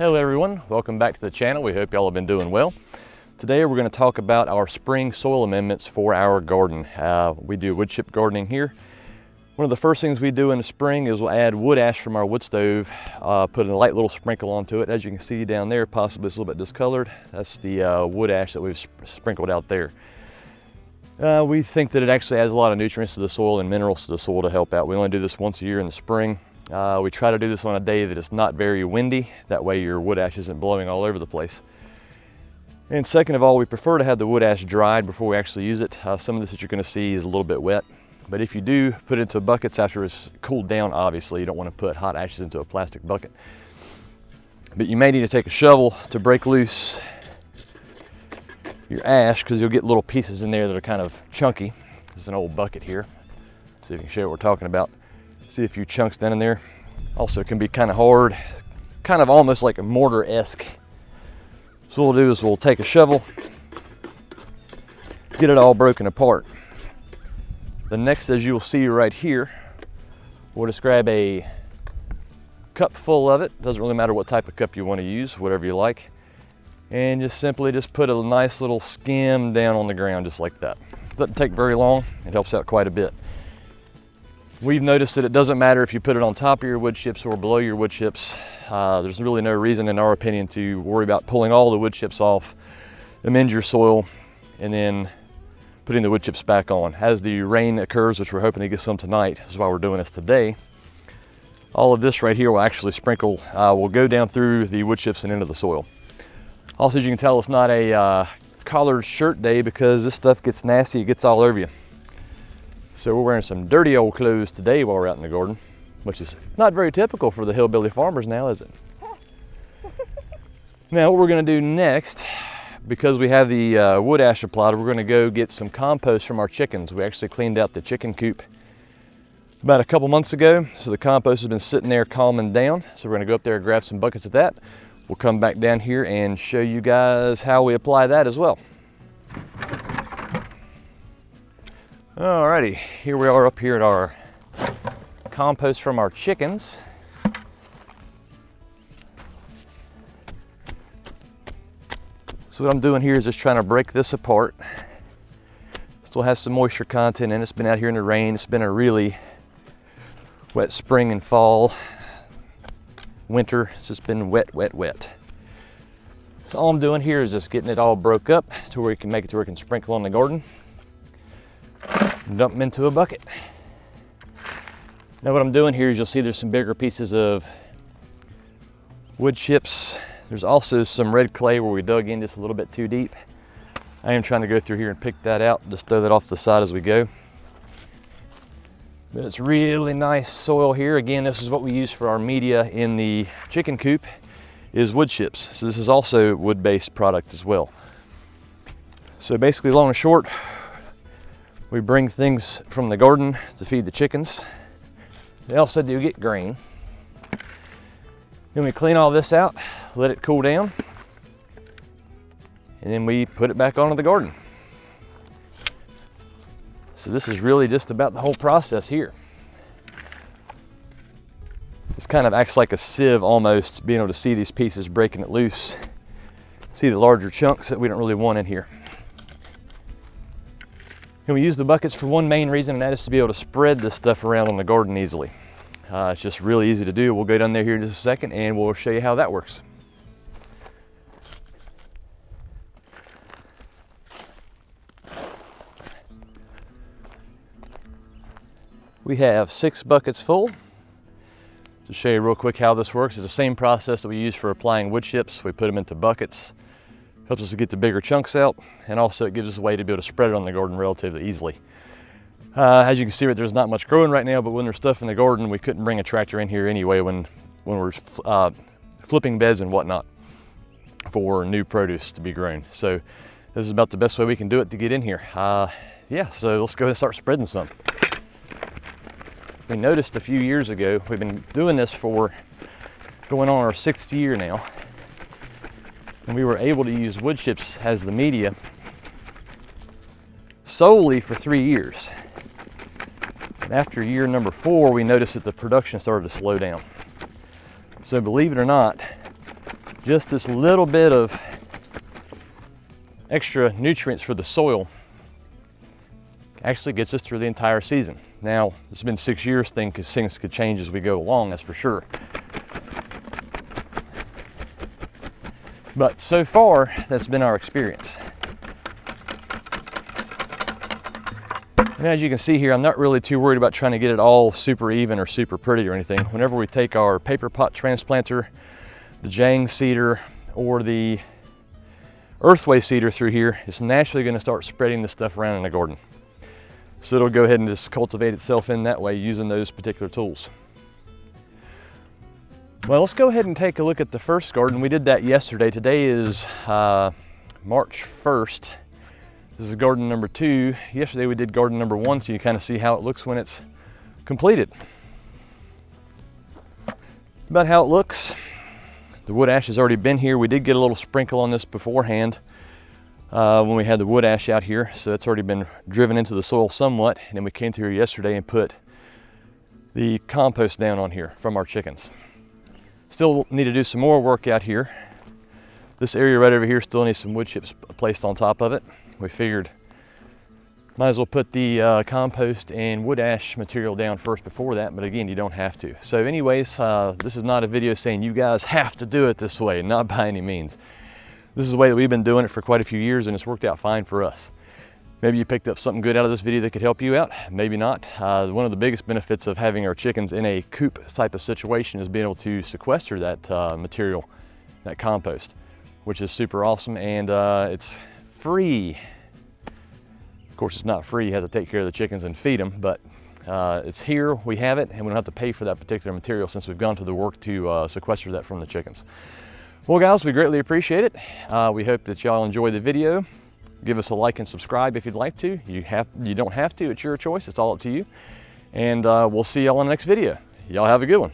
Hello everyone, welcome back to the channel. We hope y'all have been doing well. Today we're going to talk about our spring soil amendments for our garden. We do wood chip gardening here. One of the first things we do in the spring is we'll add wood ash from our wood stove, put a light little sprinkle onto it. As you can see down there, possibly it's a little bit discolored. That's the wood ash that we've sprinkled out there. We think that it actually adds a lot of nutrients to the soil and minerals to the soil to help out. We only do this once a year in the spring. We try to do this on a day that it's not very windy. That way your wood ash isn't blowing all over the place. And second of all, we prefer to have the wood ash dried before we actually use it. Some of this that you're going to see is a little bit wet. But if you do put it into buckets after it's cooled down, obviously you don't want to put hot ashes into a plastic bucket. But you may need to take a shovel to break loose your ash, because you'll get little pieces in there that are kind of chunky. This is an old bucket here. See if you can show what we're talking about. See a few chunks down in there. Also, it can be kind of hard, kind of almost like a mortar-esque. So what we'll do is we'll take a shovel, get it all broken apart. The next, as you'll see right here, we'll just grab a cup full of it. Doesn't really matter what type of cup you want to use, whatever you like. And just simply just put a nice little skim down on the ground just like that. Doesn't take very long. It helps out quite a bit. We've noticed that it doesn't matter if you put it on top of your wood chips or below your wood chips. There's really no reason, in our opinion, to worry about pulling all the wood chips off, amend your soil, and then putting the wood chips back on. As the rain occurs, which we're hoping to get some tonight, this is why we're doing this today, all of this right here will actually sprinkle, will go down through the wood chips and into the soil. Also, as you can tell, it's not a collared shirt day because this stuff gets nasty, it gets all over you. So we're wearing some dirty old clothes today while we're out in the garden, which is not very typical for the hillbilly farmers now, is it? Now what we're gonna do next, because we have the wood ash applied, we're gonna go get some compost from our chickens. We actually cleaned out the chicken coop about a couple months ago, so the compost has been sitting there calming down. So we're gonna go up there and grab some buckets of that. We'll come back down here and show you guys how we apply that as well. Alrighty, here we are up here at our compost from our chickens. So what I'm doing here is just trying to break this apart. Still has some moisture content and it's been out here in the rain. It's been a really wet spring and fall. Winter, it's just been wet, wet, wet. So all I'm doing here is just getting it all broke up to where we can make it to where we can sprinkle on the garden. Dump them into a bucket. Now what I'm doing here is you'll see there's some bigger pieces of wood chips. There's also some red clay where we dug in just a little bit too deep. I am trying to go through here and pick that out, just throw that off to the side as we go. But it's really nice soil here. Again, this is what we use for our media in the chicken coop, is wood chips. So this is also wood-based product as well. So basically, long and short, we bring things from the garden to feed the chickens. They also do get grain. Then we clean all this out, let it cool down, and then we put it back onto the garden. So this is really just about the whole process here. This kind of acts like a sieve almost, being able to see these pieces, breaking it loose. See the larger chunks that we don't really want in here. And we use the buckets for one main reason, and that is to be able to spread this stuff around on the garden easily. It's just really easy to do. We'll go down there here in just a second and we'll show you how that works. We have 6 buckets full. To show you real quick how this works, it's the same process that we use for applying wood chips. We put them into buckets. Helps us to get the bigger chunks out, and also it gives us a way to be able to spread it on the garden relatively easily. As you can see, there's not much growing right now, but when there's stuff in the garden, we couldn't bring a tractor in here anyway when we're flipping beds and whatnot for new produce to be grown. So this is about the best way we can do it to get in here. Yeah, so let's go ahead and start spreading some. We noticed a few years ago, we've been doing this for going on our 6th year now, and we were able to use wood chips as the media solely for 3 years. And after year number 4, we noticed that the production started to slow down. So believe it or not, just this little bit of extra nutrients for the soil actually gets us through the entire season. Now, it's been 6 years, things could change as we go along, that's for sure. But so far, that's been our experience. And as you can see here, I'm not really too worried about trying to get it all super even or super pretty or anything. Whenever we take our paper pot transplanter, the Jang seeder, or the earthway seeder through here, it's naturally going to start spreading this stuff around in the garden. So it'll go ahead and just cultivate itself in that way using those particular tools. Well, let's go ahead and take a look at the first garden. We did that yesterday. Today is March 1st. This is garden number 2. Yesterday we did garden number 1, so you kind of see how it looks when it's completed. About how it looks. The wood ash has already been here. We did get a little sprinkle on this beforehand when we had the wood ash out here, so it's already been driven into the soil somewhat. And then we came through here yesterday and put the compost down on here from our chickens. Still need to do some more work out here. This area right over here still needs some wood chips placed on top of it. We figured might as well put the compost and wood ash material down first before that, but again, you don't have to. So anyways, this is not a video saying you guys have to do it this way, not by any means. This is the way that we've been doing it for quite a few years, and it's worked out fine for us. Maybe you picked up something good out of this video that could help you out, maybe not. One of the biggest benefits of having our chickens in a coop type of situation is being able to sequester that material, that compost, which is super awesome, and it's free. Of course, it's not free. You have to take care of the chickens and feed them, but it's here, we have it, and we don't have to pay for that particular material since we've gone to the work to sequester that from the chickens. Well, guys, we greatly appreciate it. We hope that y'all enjoy the video. Give us a like and subscribe if you'd like to. You don't have to, it's your choice, it's all up to you. And we'll see y'all in the next video. Y'all have a good one.